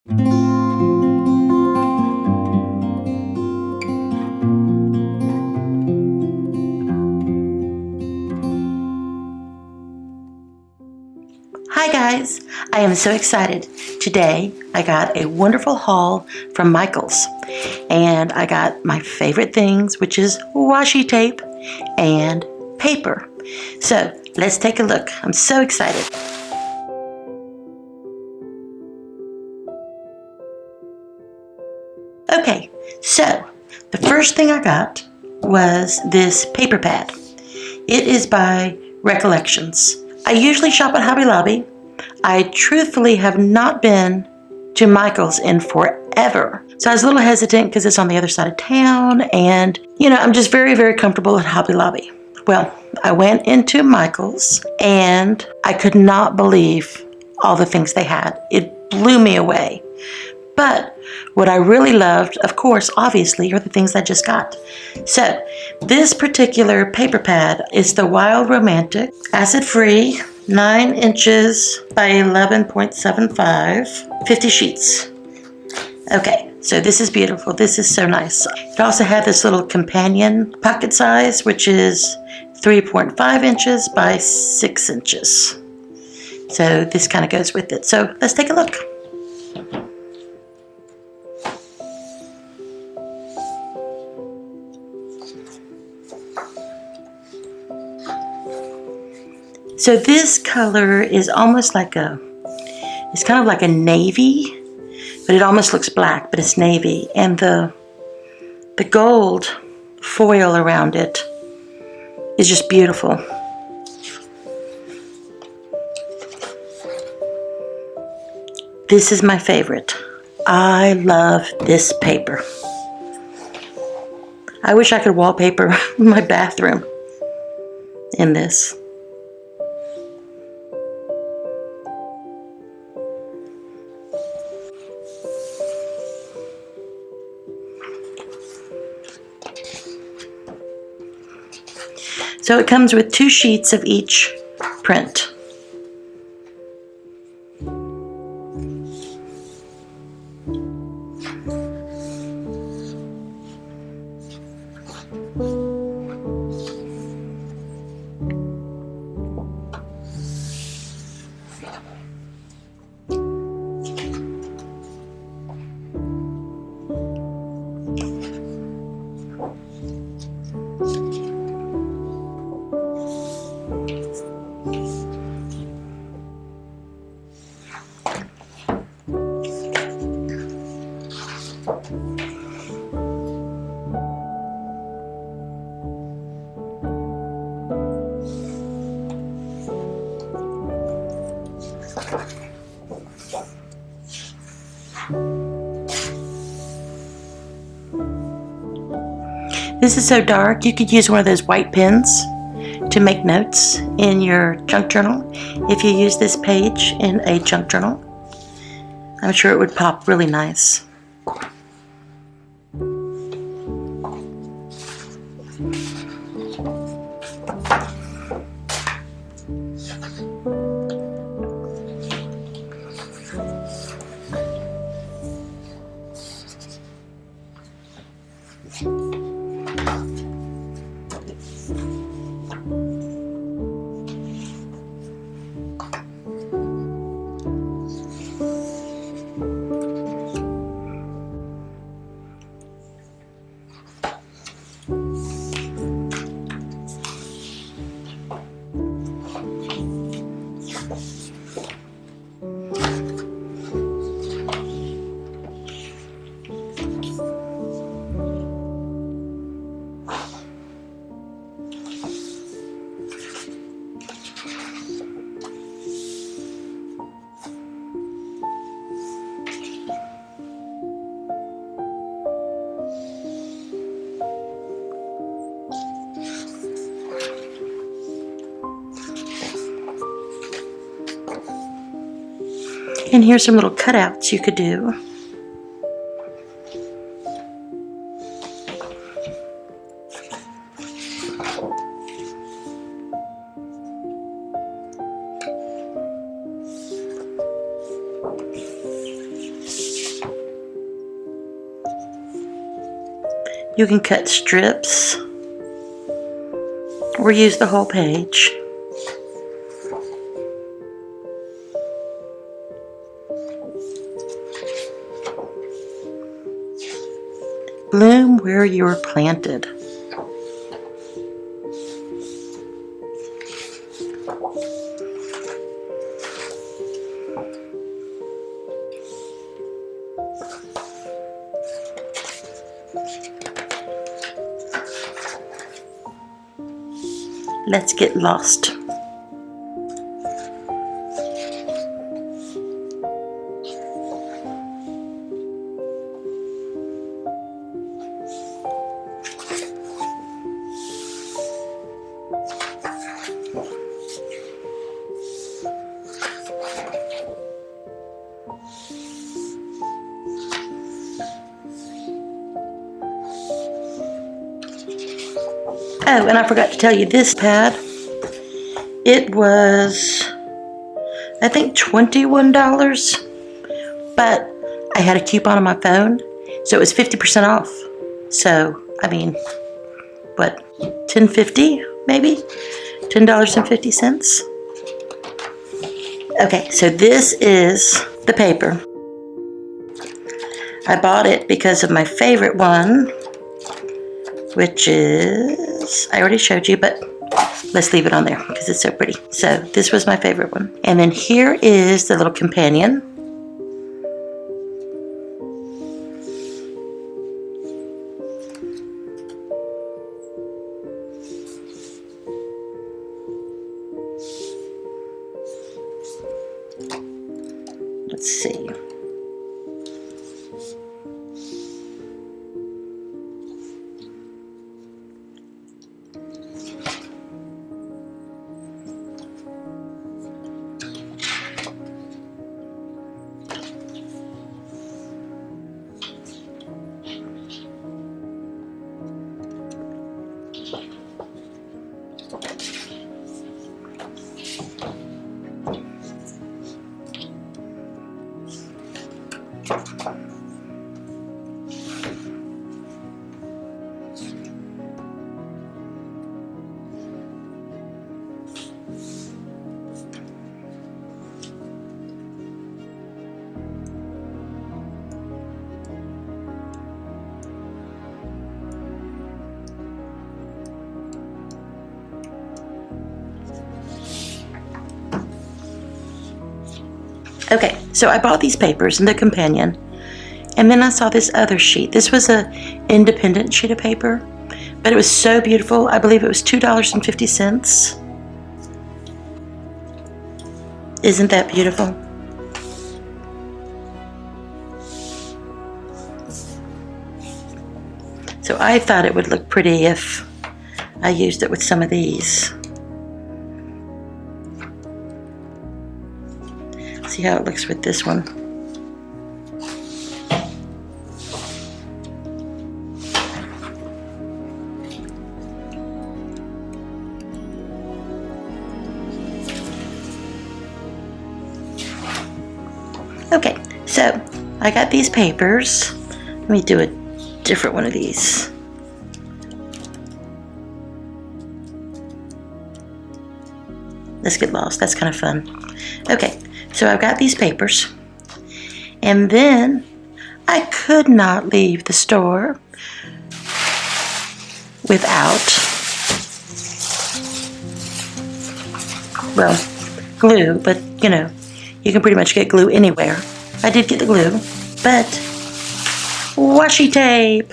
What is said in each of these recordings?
Hi guys, I am so excited. Today I got a wonderful haul from Michaels and I got my favorite things, which is washi tape and paper. So let's take a look. I'm so excited. Okay, so the first thing I got was this paper pad. It is by Recollections. I usually shop at Hobby Lobby. I truthfully have not been to Michael's in forever. So I was a little hesitant because it's on the other side of town and, I'm just very, very comfortable at Hobby Lobby. Well, I went into Michael's and I could not believe all the things they had. It blew me away. But what I really loved, of course, obviously, are the things I just got. So this particular paper pad is the Wild Romantic, acid-free, 9 inches by 11.75, 50 sheets. Okay, so this is beautiful. This is so nice. It also had this little companion pocket size, which is 3.5 inches by 6 inches. So this kind of goes with it. So let's take a look. So this color is almost like it's kind of like a navy, but it almost looks black, but it's navy. And the gold foil around it is just beautiful. This is my favorite. I love this paper. I wish I could wallpaper my bathroom in this. So it comes with 2 sheets of each print. This is so dark, you could use one of those white pens to make notes in your junk journal. If you use this page in a junk journal, I'm sure it would pop really nice. And here's some little cutouts you could do. You can cut strips or use the whole page. Bloom where you're planted. Let's get lost. Oh, and I forgot to tell you, this pad, it was, I think, $21, but I had a coupon on my phone, so it was 50% off. So, I mean, what, $10.50 maybe? $10.50. Okay, so this is the paper. I bought it because of my favorite one, which is, I already showed you, but let's leave it on there because it's so pretty. So this was my favorite one. And then here is the little companion. Let's see. Okay, so I bought these papers and the companion, and then I saw this other sheet. This was a independent sheet of paper, but it was so beautiful. I believe it was $2.50. Isn't that beautiful? So I thought it would look pretty if I used it with some of these. See how it looks with this one. Okay, so I got these papers. Let me do a different one of these. Let's get lost. That's kind of fun. Okay. So I've got these papers, and then I could not leave the store without, well, glue, but you know, you can pretty much get glue anywhere. I did get the glue, but washi tape.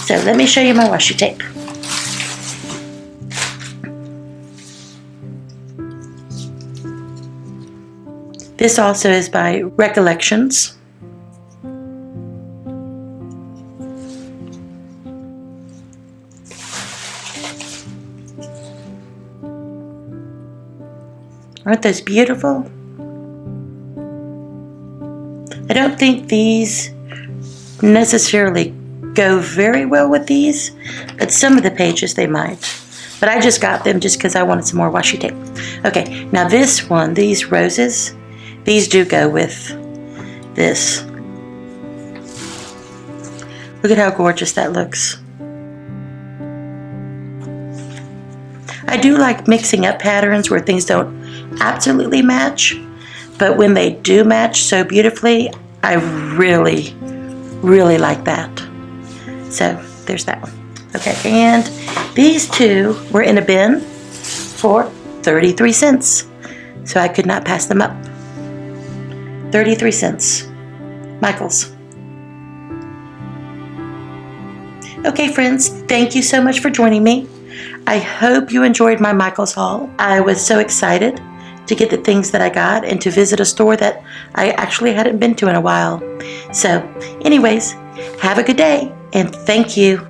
So let me show you my washi tape. This also is by Recollections. Aren't those beautiful? I don't think these necessarily go very well with these, but some of the pages they might. But I just got them just because I wanted some more washi tape. Okay, now this one, these roses, these do go with this. Look at how gorgeous that looks. I do like mixing up patterns where things don't absolutely match, but when they do match so beautifully, I really, really like that. So there's that one. Okay, and these two were in a bin for 33 cents. So I could not pass them up. 33 cents. Michael's. Okay, friends, thank you so much for joining me. I hope you enjoyed my Michael's haul. I was so excited to get the things that I got and to visit a store that I actually hadn't been to in a while. So, anyways, have a good day and thank you.